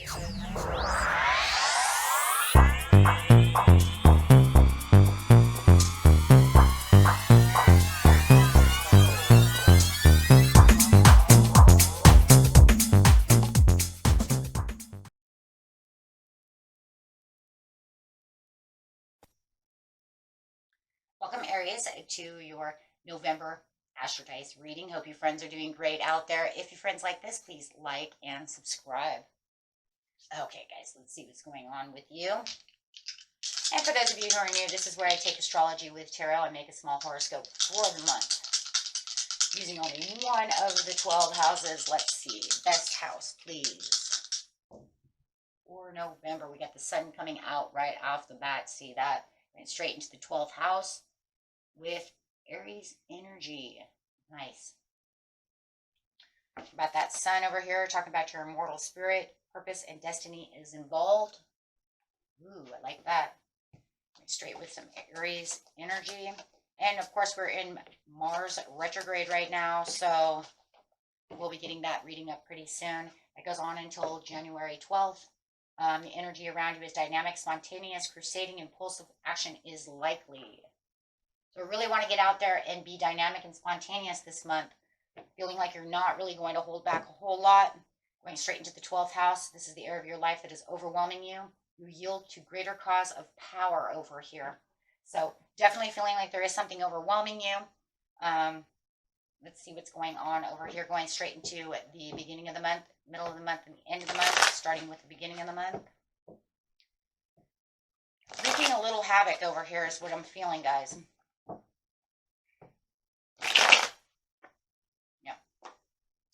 Welcome, Aries, to your November Astrodice reading. Hope you friends are doing great out there. If your friends like this, please like and subscribe. Okay, guys, let's see what's going on with you. And for those of you who are new, this is where I take astrology with tarot and make a small horoscope for the month. Using only one of the 12 houses. Let's see. Best house, please. For November, we got the sun coming out right off the bat. See that? Went straight into the 12th house with Aries energy. Nice. About that sun over here, talking about your immortal spirit, purpose, and destiny is involved. Ooh, I like that. Straight with some Aries energy. And of course, we're in Mars retrograde right now, so we'll be getting that reading up pretty soon. It goes on until January 12th. The energy around you is dynamic, spontaneous, crusading, impulsive action is likely. So I really want to get out there and be dynamic and spontaneous this month. Feeling like you're not really going to hold back a whole lot. Going straight into the 12th house. This is the area of your life that is overwhelming you. You yield to greater cause of power over here. So definitely feeling like there is something overwhelming you. Let's see what's going on over here. Going straight into the beginning of the month, middle of the month, and the end of the month. Starting with the beginning of the month. Wreaking a little havoc over here is what I'm feeling, guys.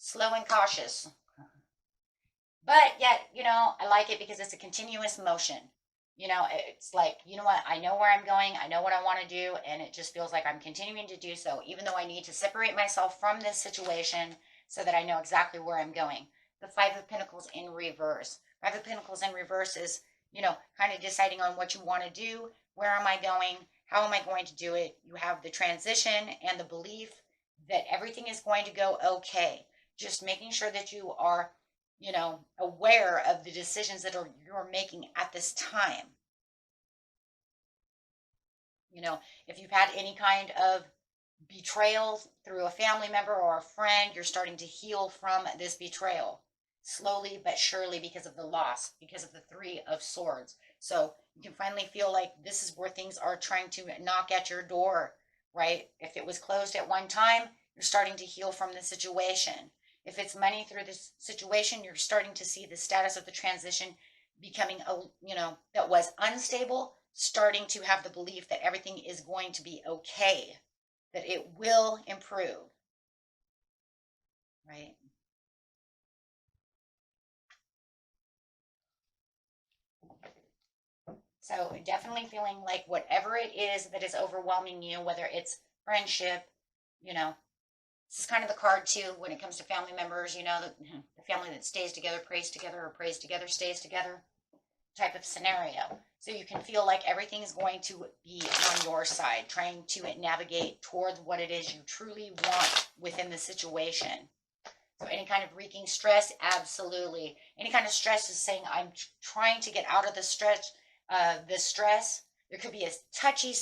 Slow and cautious. But yet, I like it because it's a continuous motion. It's like, you know what? I know where I'm going. I know what I want to do. And it just feels like I'm continuing to do so, even though I need to separate myself from this situation so that I know exactly where I'm going. The Five of Pentacles in reverse. Five of Pentacles in reverse is, kind of deciding on what you want to do. Where am I going? How am I going to do it? You have the transition and the belief that everything is going to go okay. Just making sure that you are, aware of the decisions that you're making at this time. If you've had any kind of betrayal through a family member or a friend, you're starting to heal from this betrayal. Slowly but surely, because of the loss, because of the Three of Swords. So you can finally feel like this is where things are trying to knock at your door, right? If it was closed at one time, you're starting to heal from the situation. If it's money through this situation, you're starting to see the status of the transition becoming, that was unstable, starting to have the belief that everything is going to be okay, that it will improve, right? So definitely feeling like whatever it is that is overwhelming you, whether it's friendship, this is kind of the card too when it comes to family members, the family that stays together, or prays together, stays together type of scenario. So you can feel like everything's going to be on your side, trying to navigate towards what it is you truly want within the situation. So any kind of wreaking stress, absolutely. Any kind of stress is saying, I'm trying to get out of the stress. There could be a touchy,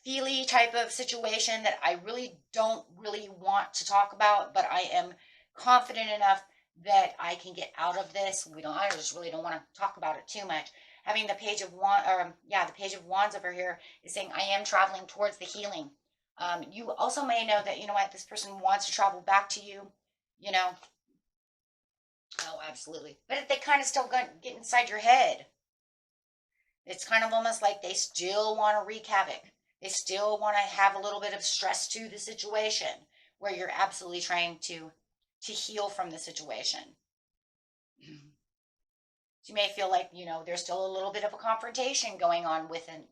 feely type of situation that I really don't want to talk about, but I am confident enough that I can get out of this. I just really don't want to talk about it too much. Having the Page of Wands, the Page of Wands over here is saying I am traveling towards the healing. You also may know that, this person wants to travel back to you, Oh, absolutely. But they kind of still get inside your head. It's kind of almost like they still want to wreak havoc. They still want to have a little bit of stress to the situation where you're absolutely trying to heal from the situation. You may feel like, there's still a little bit of a confrontation going on within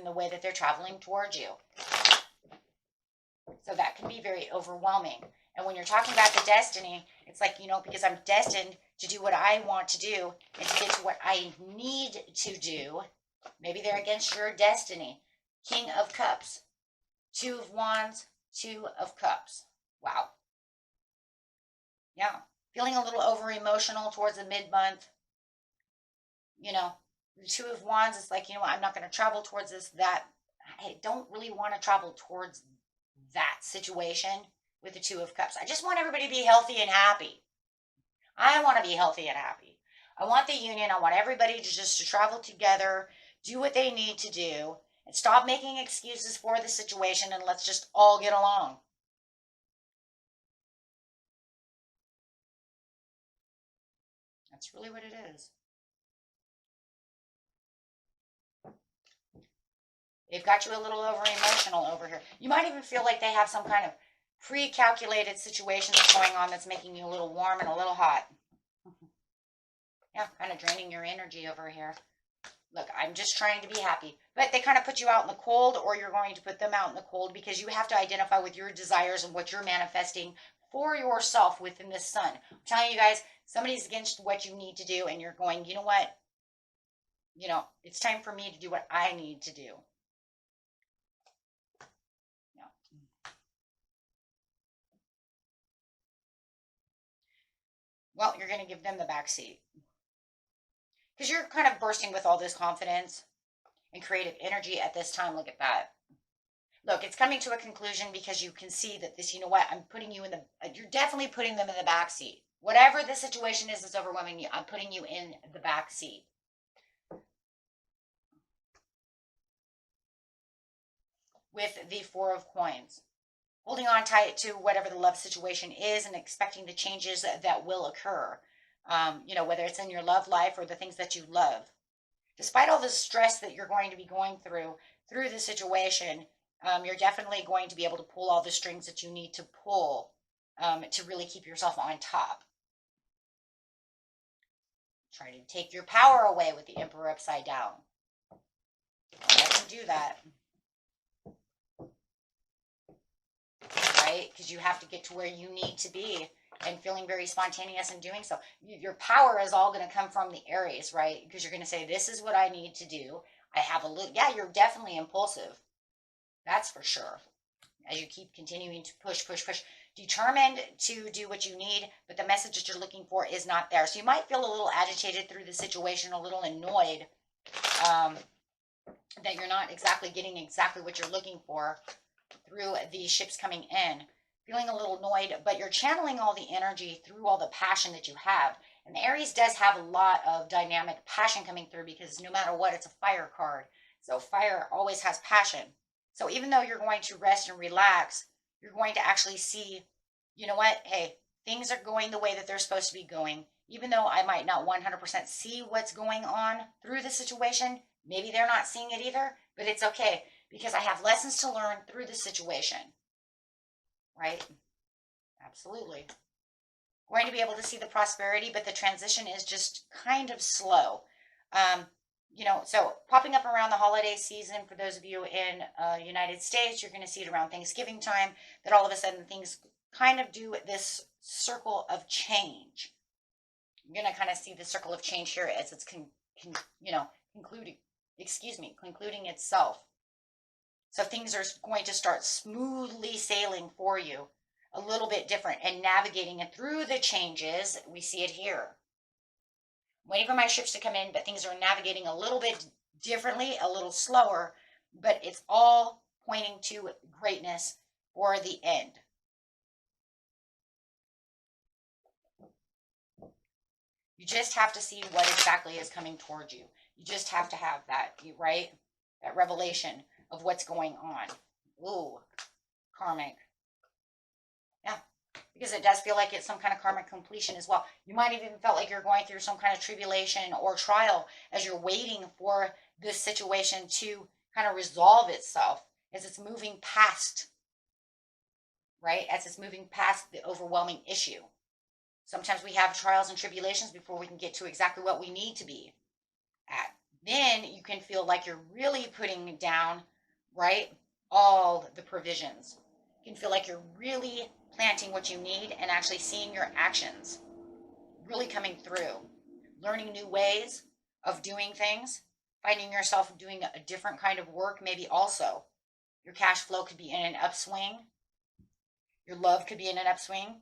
the way that they're traveling towards you. So that can be very overwhelming. And when you're talking about the destiny, it's like, because I'm destined to do what I want to do and to get to what I need to do. Maybe they're against your destiny. King of Cups, Two of Wands, Two of Cups. Wow. Yeah. Feeling a little over emotional towards the mid-month. You know, the Two of Wands is like, you know what, I'm not going to travel towards this, that. I don't really want to travel towards that situation with the Two of Cups. I just want everybody to be healthy and happy. I want to be healthy and happy. I want the union. I want everybody to just to travel together, do what they need to do, and stop making excuses for the situation, and let's just all get along. That's really what it is. They've got you a little over emotional over here. You might even feel like they have some kind of pre-calculated situation that's going on that's making you a little warm and a little hot. Yeah, kind of draining your energy over here. Look, I'm just trying to be happy. But they kind of put you out in the cold, or you're going to put them out in the cold, because you have to identify with your desires and what you're manifesting for yourself within this sun. I'm telling you guys, somebody's against what you need to do, and you're going, you know what? It's time for me to do what I need to do. Yeah. Well, you're going to give them the back seat because you're kind of bursting with all this confidence and creative energy at this time. Look at that. Look, it's coming to a conclusion because you can see that this, you know what, I'm putting you in you're definitely putting them in the back seat. Whatever the situation is that's overwhelming you, I'm putting you in the back seat. With the Four of Coins, holding on tight to whatever the love situation is and expecting the changes that will occur. Whether it's in your love life or the things that you love. Despite all the stress that you're going to be going through the situation, you're definitely going to be able to pull all the strings that you need to pull to really keep yourself on top. Try to take your power away with the Emperor upside down. Let them do that. Right? Because you have to get to where you need to be and feeling very spontaneous in doing so. Your power is all going to come from the Aries, right? Because you're going to say, this is what I need to do. I have a little, yeah, you're definitely impulsive. That's for sure. As you keep continuing to push, determined to do what you need, but the message that you're looking for is not there. So you might feel a little agitated through the situation, a little annoyed that you're not exactly getting exactly what you're looking for through the ships coming in. Feeling a little annoyed, but you're channeling all the energy through all the passion that you have. And the Aries does have a lot of dynamic passion coming through because no matter what, it's a fire card. So fire always has passion. So even though you're going to rest and relax, you're going to actually see, you know what? Hey, things are going the way that they're supposed to be going. Even though I might not 100% see what's going on through the situation, maybe they're not seeing it either, but it's okay because I have lessons to learn through the situation. Right? Absolutely. Going to be able to see the prosperity, but the transition is just kind of slow. So popping up around the holiday season, for those of you in United States, you're going to see it around Thanksgiving time, that all of a sudden things kind of do this circle of change. You're going to kind of see the circle of change here as it's concluding itself. So things are going to start smoothly sailing for you, a little bit different, and navigating it through the changes. We see it here. I'm waiting for my ships to come in, but things are navigating a little bit differently, a little slower, but it's all pointing to greatness for the end. You just have to see what exactly is coming towards you. You just have to have that, right? That revelation of what's going on. Ooh, karmic. Yeah, because it does feel like it's some kind of karmic completion as well. You might even felt like you're going through some kind of tribulation or trial as you're waiting for this situation to kind of resolve itself as it's moving past, right? As it's moving past the overwhelming issue. Sometimes we have trials and tribulations before we can get to exactly what we need to be at. Then you can feel like you're really putting down, right, all the provisions. You can feel like you're really planting what you need and actually seeing your actions really coming through. Learning new ways of doing things, finding yourself doing a different kind of work, maybe also. Your cash flow could be in an upswing. Your love could be in an upswing.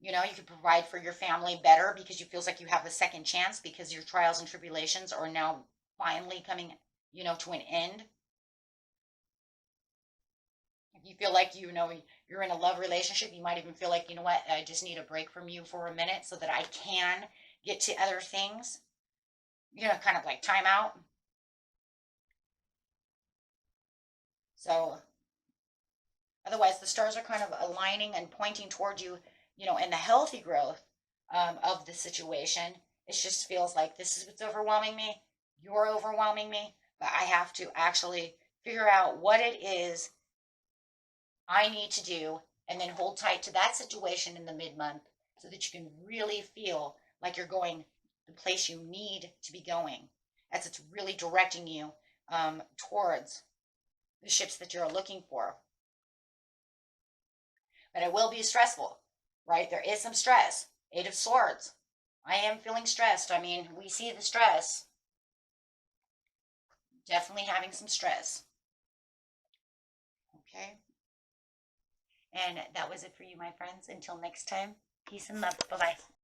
You know, you could provide for your family better because you feels like you have a second chance because your trials and tribulations are now finally coming, to an end. If you feel like, you're in a love relationship, you might even feel like, you know what, I just need a break from you for a minute so that I can get to other things, kind of like time out. So otherwise, the stars are kind of aligning and pointing towards you, in the healthy growth of the situation. It just feels like this is what's overwhelming me. You're overwhelming me, but I have to actually figure out what it is I need to do and then hold tight to that situation in the mid month so that you can really feel like you're going the place you need to be going, as it's really directing you towards the ships that you're looking for. But it will be stressful, right? There is some stress. Eight of Swords. I am feeling stressed. I mean, we see the stress. Definitely having some stress. Okay. And that was it for you, my friends. Until next time, peace and love. Bye bye.